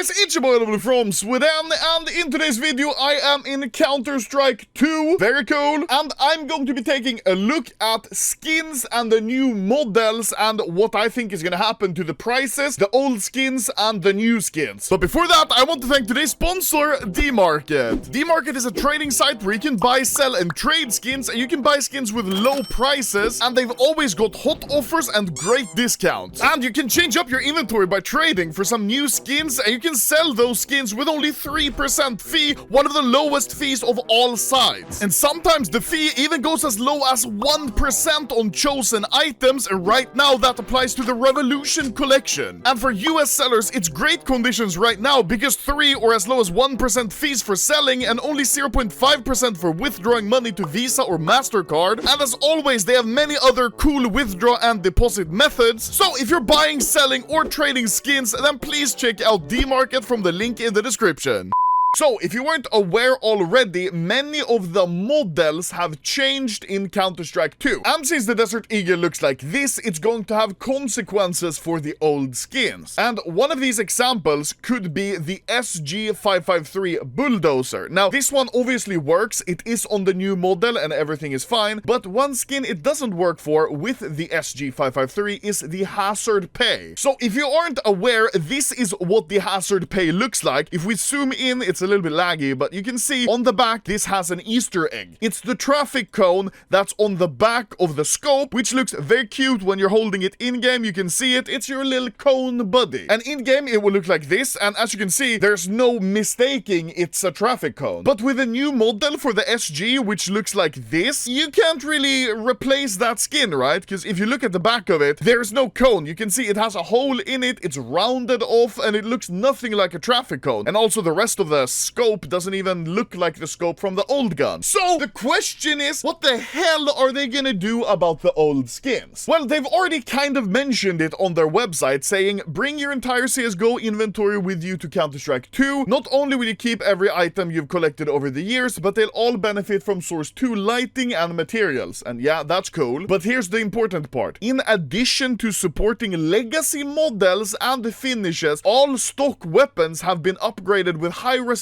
guys, it's your boy Anomaly from Sweden, and in today's video I am in Counter-Strike 2, very cool, and I'm going to be taking a look at skins and the new models and what I think is gonna happen to the prices, the old skins and the new skins. But before that, I want to thank today's sponsor, D-Market. D-Market is a trading site where you can buy, sell and trade skins, and you can buy skins with low prices, and they've always got hot offers and great discounts. And you can change up your inventory by trading for some new skins, and you can sell those skins with only 3% fee, one of the lowest fees of all sides. And sometimes the fee even goes as low as 1% on chosen items, and right now that applies to the Revolution collection. And for US sellers, it's great conditions right now because 3 or as low as 1% fees for selling and only 0.5% for withdrawing money to Visa or MasterCard. And as always, they have many other cool withdraw and deposit methods. So if you're buying, selling or trading skins, then please check out D-Market from the link in the description. So, if you weren't aware already, many of the models have changed in Counter-Strike 2. And since the Desert Eagle looks like this, it's going to have consequences for the old skins. And one of these examples could be the SG553 Bulldozer. Now, this one obviously works, it is on the new model and everything is fine, but one skin it doesn't work for with the SG553 is the Hazard Pay. So, if you aren't aware, this is what the Hazard Pay looks like. If we zoom in, it's a little bit laggy, but you can see on the back this has an Easter egg. It's the traffic cone that's on the back of the scope, which looks very cute when you're holding it in-game. You can see it. It's your little cone buddy. And in-game it will look like this, and as you can see, there's no mistaking it's a traffic cone. But with a new model for the SG, which looks like this, you can't really replace that skin, right? Because if you look at the back of it, there's no cone. You can see it has a hole in it, it's rounded off, and it looks nothing like a traffic cone. And also the rest of the scope doesn't even look like the scope from the old gun. So the question is, what the hell are they gonna do about the old skins? Well, they've already kind of mentioned it on their website, saying bring your entire CSGO inventory with you to Counter-Strike 2. Not only will you keep every item you've collected over the years, but they'll all benefit from Source 2 lighting and materials. And yeah, that's cool. But here's the important part. In addition to supporting legacy models and finishes, all stock weapons have been upgraded with high resolution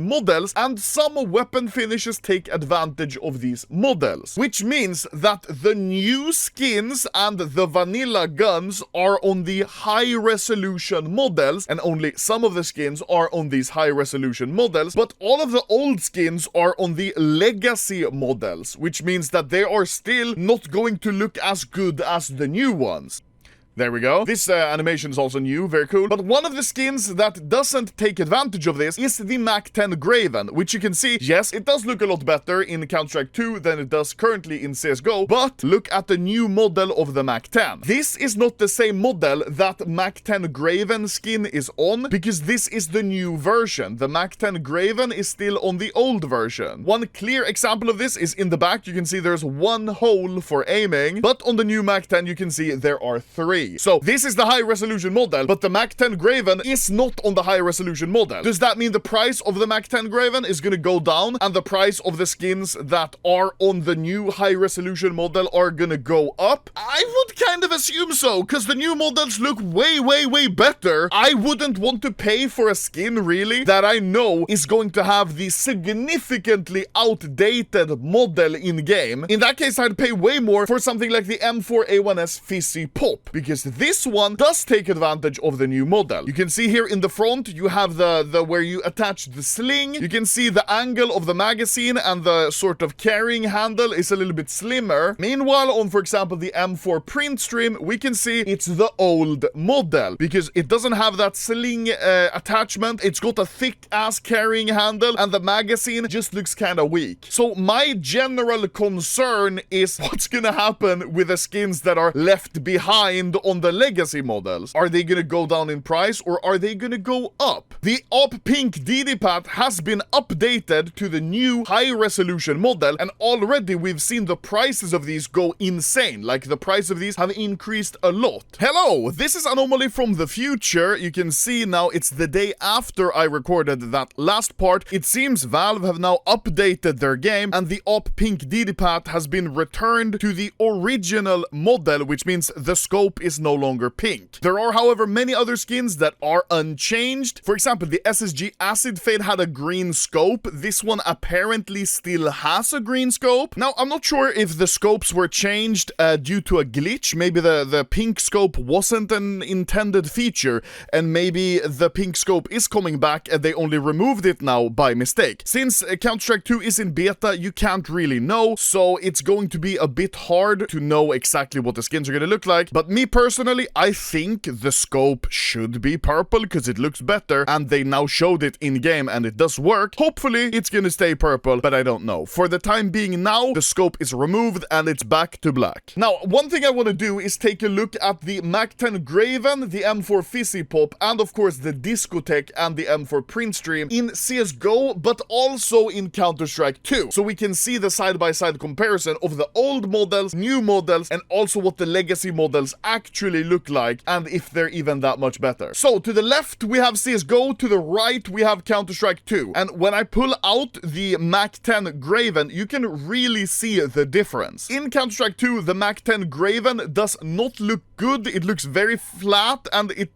models, and some weapon finishes take advantage of these models, which means that the new skins and the vanilla guns are on the high resolution models, and only some of the skins are on these high resolution models, but all of the old skins are on the legacy models, which means that they are still not going to look as good as the new ones. There we go. This animation is also new, very cool. But one of the skins that doesn't take advantage of this is the Mac 10 Graven, which you can see, yes, it does look a lot better in Counter-Strike 2 than it does currently in CSGO, but look at the new model of the Mac 10. This is not the same model that Mac 10 Graven skin is on, because this is the new version. The Mac 10 Graven is still on the old version. One clear example of this is in the back. You can see there's one hole for aiming, but on the new Mac 10 you can see there are 3. So this is the high resolution model, but the Mac 10 Graven is not on the high resolution model. Does that mean the price of the Mac 10 Graven is gonna go down and the price of the skins that are on the new high resolution model are gonna go up? I would kind of assume so, because the new models look way better. I wouldn't want to pay for a skin, really, that I know is going to have the significantly outdated model in-game. In that case, I'd pay way more for something like the M4A1S Fizzy Pop, because this one does take advantage of the new model. You can see here in the front, you have the where you attach the sling. You can see the angle of the magazine and the sort of carrying handle is a little bit slimmer. Meanwhile, on, for example, the M4 print stream, we can see it's the old model because it doesn't have that sling attachment. It's got a thick-ass carrying handle and the magazine just looks kind of weak. So my general concern is what's gonna happen with the skins that are left behind on the legacy models. Are they gonna go down in price or are they gonna go up? The Op Pink DD-Pat has been updated to the new high resolution model, and already we've seen the prices of these go insane. Like, the price of these have increased a lot. Hello, this is Anomaly from the future. You can see now it's the day after I recorded that last part. It seems Valve have now updated their game and the Op Pink DD-Pat has been returned to the original model, which means the scope is is no longer pink. There are, however, many other skins that are unchanged. For example, the SSG Acid Fade had a green scope. This one apparently still has a green scope. Now, I'm not sure if the scopes were changed due to a glitch. Maybe the pink scope wasn't an intended feature, and maybe the pink scope is coming back and they only removed it now by mistake. Since Counter-Strike 2 is in beta, you can't really know, so it's going to be a bit hard to know exactly what the skins are going to look like. But me personally, I think the scope should be purple because it looks better, and they now showed it in-game and it does work. Hopefully, it's going to stay purple, but I don't know. For the time being now, the scope is removed and it's back to black. Now, one thing I want to do is take a look at the MAC-10 Graven, the M4 Fizzy Pop, and of course the Discotheque and the M4 Print Stream in CSGO, but also in Counter-Strike 2. So we can see the side-by-side comparison of the old models, new models, and also what the legacy models actually look like, and if they're even that much better. So to the left, we have CSGO, to the right, we have Counter-Strike 2. And when I pull out the MAC-10 Graven, you can really see the difference. In Counter-Strike 2, the MAC-10 Graven does not look good. It looks very flat, and it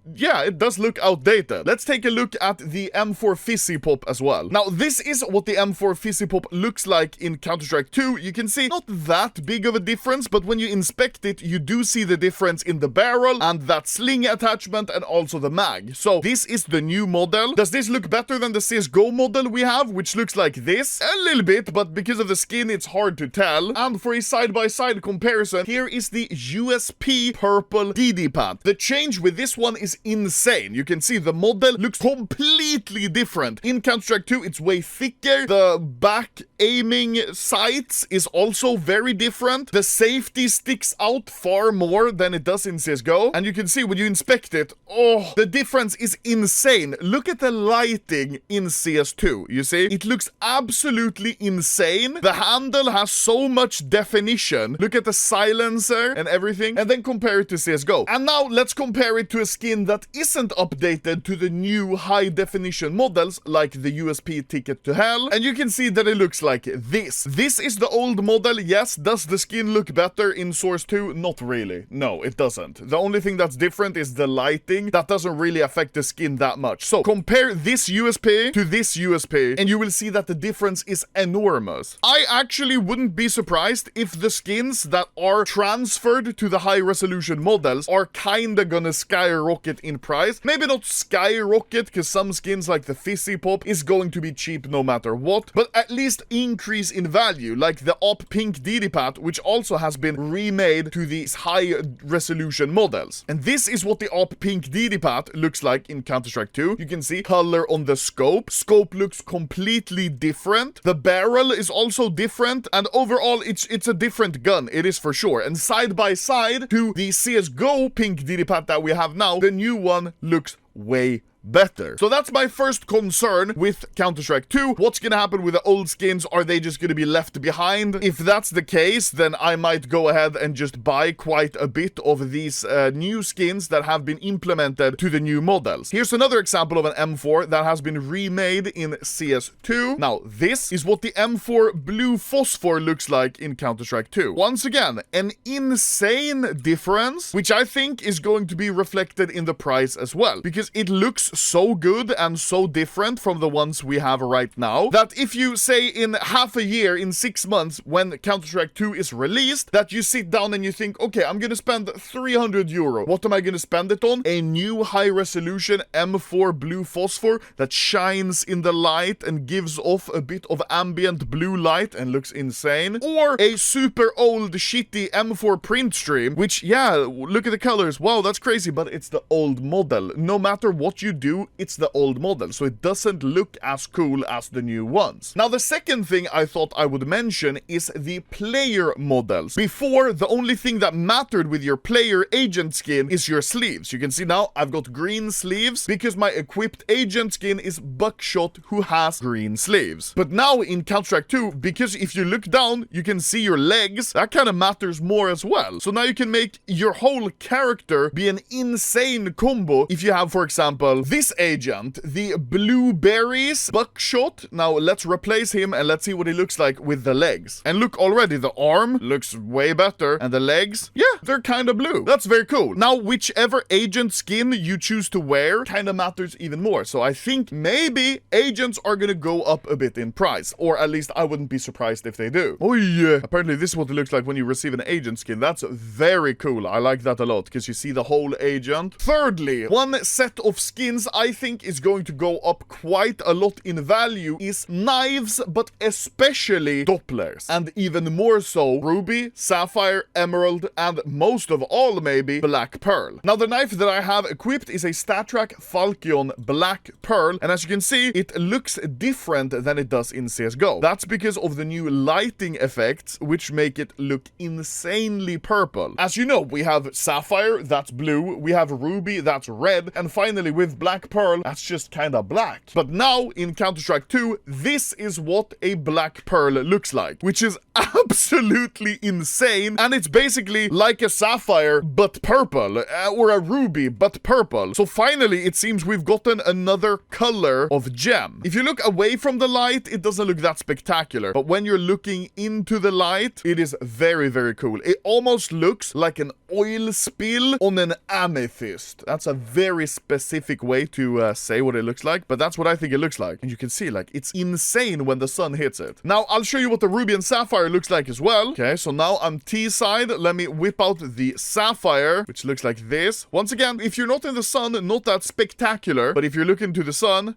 does look outdated. Let's take a look at the M4 Fizzy Pop as well. Now, this is what the M4 Fizzy Pop looks like in Counter-Strike 2. You can see not that big of a difference, but when you inspect it, you do see the difference in the barrel and that sling attachment and also the mag. So this is the new model. Does this look better than the CSGO model we have, which looks like this? A little bit, but because of the skin, it's hard to tell. And for a side-by-side comparison, here is the USP purple DD pad. The change with this one is insane. You can see the model looks completely different. In Counter-Strike 2, it's way thicker. The back aiming sights is also very different. The safety sticks out far more than it does in CSGO. And you can see when you inspect it, oh, the difference is insane. Look at the lighting in CS2. You see? It looks absolutely insane. The handle has so much definition. Look at the silencer and everything. And then compare it to CSGO. And now let's compare it to a skin that isn't updated to the new high definition models like the USP Ticket to Hell. And you can see that it looks like this. This is the old model. Yes, does the skin look better in Source 2? Not really. No, it doesn't. The only thing that's different is the lighting. That doesn't really affect the skin that much. So compare this USP to this USP and you will see that the difference is enormous. I actually wouldn't be surprised if the skins that are transferred to the high resolution models are kinda gonna skyrocket in price. Maybe not skyrocket, because some skins like the Fizzy Pop is going to be cheap no matter what, but at least increase in value, like the Op Pink DD Pad, which also has been remade to these high resolution models. And this is what the Op Pink DD Pad looks like in Counter-Strike 2. You can see color on the scope. Scope looks completely different. The barrel is also different, and overall it's a different gun, it is for sure. And side by side to the CSGO Pink DD Pad that we have now, the new one looks way better. So that's my first concern with Counter-Strike 2. What's gonna happen with the old skins? Are they just gonna be left behind? If that's the case, then I might go ahead and just buy quite a bit of these new skins that have been implemented to the new models. Here's another example of an M4 that has been remade in CS2. Now, this is what the M4 Blue Phosphor looks like in Counter-Strike 2. Once again, an insane difference, which I think is going to be reflected in the price as well, because it looks so good and so different from the ones we have right now that if you say in half a year, in 6 months, when Counter-Strike 2 is released, that you sit down and you think, okay, I'm gonna spend 300 euro. What am I gonna spend it on? A new high resolution M4 Blue Phosphor that shines in the light and gives off a bit of ambient blue light and looks insane, or a super old shitty M4 Print Stream, which, yeah, look at the colors, wow, that's crazy, but it's the old model. No matter what you do, it's the old model, so it doesn't look as cool as the new ones. Now, the second thing I thought I would mention is the player models. Before, the only thing that mattered with your player agent skin is your sleeves. You can see now I've got green sleeves because my equipped agent skin is Buckshot, who has green sleeves. But now in Counter-Strike 2, because if you look down, you can see your legs, that kind of matters more as well. So now you can make your whole character be an insane combo if you have, for example, this agent, the Blueberries Buckshot. Now, let's replace him and let's see what he looks like with the legs. And look, already the arm looks way better. And the legs, yeah, they're kind of blue. That's very cool. Now, whichever agent skin you choose to wear kind of matters even more. So I think maybe agents are gonna go up a bit in price. Or at least I wouldn't be surprised if they do. Oh yeah. Apparently this is what it looks like when you receive an agent skin. That's very cool. I like that a lot because you see the whole agent. Thirdly, one set of skins I think is going to go up quite a lot in value is knives, but especially Dopplers. And even more so, Ruby, Sapphire, Emerald, and most of all maybe, Black Pearl. Now the knife that I have equipped is a StatTrak Falchion Black Pearl, and as you can see, it looks different than it does in CSGO. That's because of the new lighting effects, which make it look insanely purple. As you know, we have Sapphire, that's blue, we have Ruby, that's red, and finally with Black Pearl, that's just kinda black. But now, in Counter-Strike 2, this is what a Black Pearl looks like, which is absolutely insane, and it's basically like a Sapphire, but purple, or a Ruby, but purple. So finally, it seems we've gotten another color of gem. If you look away from the light, it doesn't look that spectacular, but when you're looking into the light, it is very, very cool. It almost looks like an oil spill on an amethyst. That's a very specific way to say what it looks like, but that's what I think it looks like. And you can see, like, it's insane when the sun hits it. Now, I'll show you what the Ruby and Sapphire looks like as well. Okay, so now I'm T-side. Let me whip out the Sapphire, which looks like this. Once again, if you're not in the sun, not that spectacular, but if you're looking to the sun,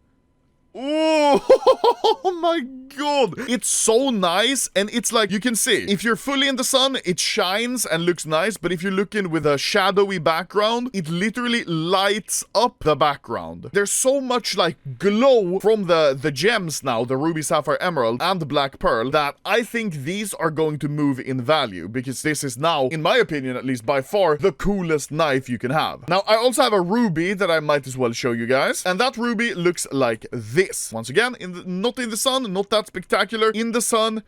oh my god, it's so nice. And it's like, you can see, if you're fully in the sun, it shines and looks nice, but if you're looking with a shadowy background, it literally lights up the background. There's so much like glow from the gems now, the Ruby, Sapphire, Emerald, and the Black Pearl, that I think these are going to move in value, because this is now, in my opinion at least, by far the coolest knife you can have. Now, I also have a Ruby that I might as well show you guys, and that Ruby looks like this. Once again, not in the sun, not that spectacular. In the sun,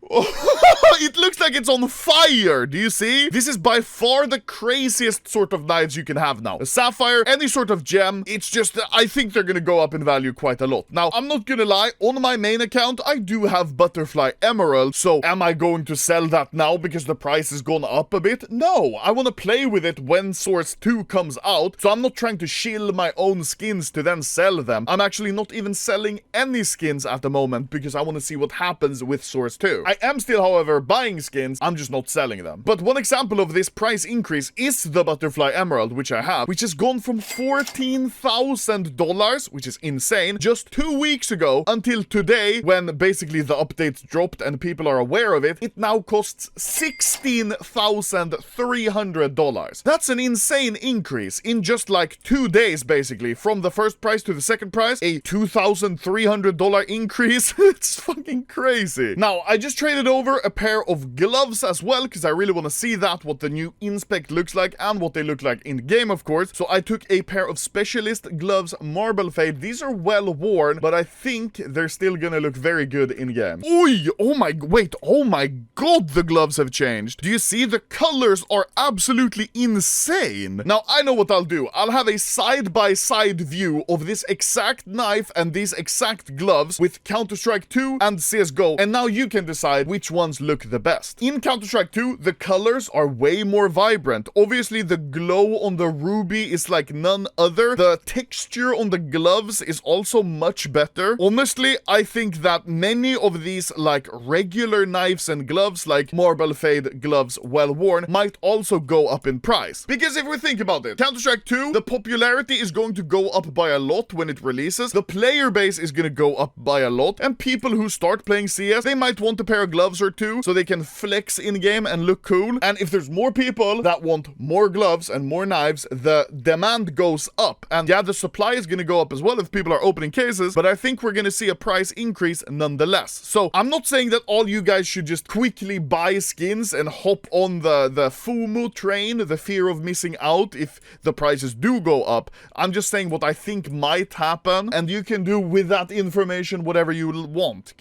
it looks like it's on fire. Do you see? This is by far the craziest sort of knives you can have now. A Sapphire, any sort of gem, it's just, I think they're gonna go up in value quite a lot. Now, I'm not gonna lie, on my main account, I do have Butterfly Emerald, so am I going to sell that now because the price has gone up a bit? No, I want to play with it when Source 2 comes out, so I'm not trying to shill my own skins to then sell them. I'm actually not even selling any skins at the moment because I want to see what happens with Source 2. I am still, however, buying skins, I'm just not selling them. But one example of this price increase is the Butterfly Emerald, which I have, which has gone from $14,000, which is insane, just 2 weeks ago until today, when basically the updates dropped and people are aware of it. It now costs $16,300. That's an insane increase in just like 2 days, basically, from the first price to the second price, a $2,300 increase. It's fucking crazy. Now, I just traded over a pair of gloves as well, because I really want to see that, what the new Inspect looks like and what they look like in game, of course. So I took a pair of Specialist gloves, Marble Fade. These are well worn, but I think they're still gonna look very good in game. Oi! Oh my, wait, oh my god, the gloves have changed. Do you see? The colors are absolutely insane. Now, I know what I'll do. I'll have a side-by-side view of this exact knife and these exact gloves with Counter-Strike 2 and CSGO, and now you can decide which ones look the best. In Counter-Strike 2, the colors are way more vibrant. Obviously, the glow on the Ruby is like none other. The texture on the gloves is also much better. Honestly, I think that many of these like regular knives and gloves, like Marble Fade gloves well worn, might also go up in price. Because if we think about it, Counter-Strike 2, the popularity is going to go up by a lot when it releases. The player base is going to go up by a lot, and people who start playing CS, they might want a pair of gloves or two so they can flex in game and look cool. And if there's more people that want more gloves and more knives, the demand goes up. And yeah, the supply is going to go up as well if people are opening cases, but I think we're going to see a price increase nonetheless. So I'm not saying that all you guys should just quickly buy skins and hop on the FOMO train, the fear of missing out, if the prices do go up. I'm just saying what I think might happen, and you can do with that information whatever you want.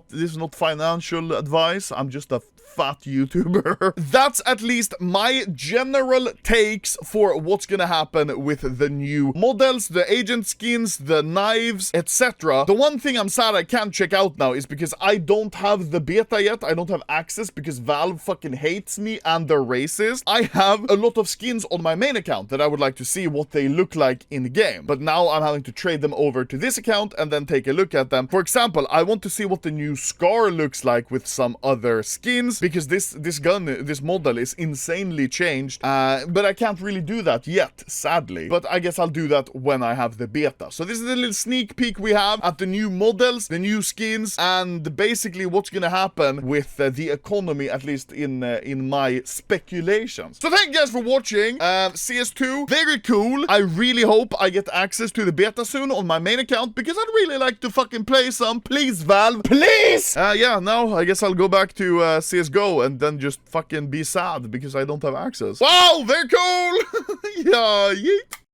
This is not financial advice. I'm just a fat YouTuber. That's at least my general takes for what's gonna happen with the new models, the agent skins, the knives, etc. The one thing I'm sad I can't check out now is because I don't have the beta yet. I don't have access because Valve fucking hates me and they're racist. I have a lot of skins on my main account that I would like to see what they look like in the game. But now I'm having to trade them over to this account and then take a look at them. For example, I want to see what the new Scar looks like with some other skins because this gun, this model is insanely changed. But I can't really do that yet, sadly. But I guess I'll do that when I have the beta. So this is a little sneak peek we have at the new models, the new skins, and basically what's gonna happen with the economy, at least in my speculations. So thank you guys for watching. CS2, very cool. I really hope I get access to the beta soon on my main account because I'd really like to fucking play some. Please, Valve, please! Yeah, now I guess I'll go back to CSGO and then just fucking be sad because I don't have access. Wow, very cool! Yeah, yeet.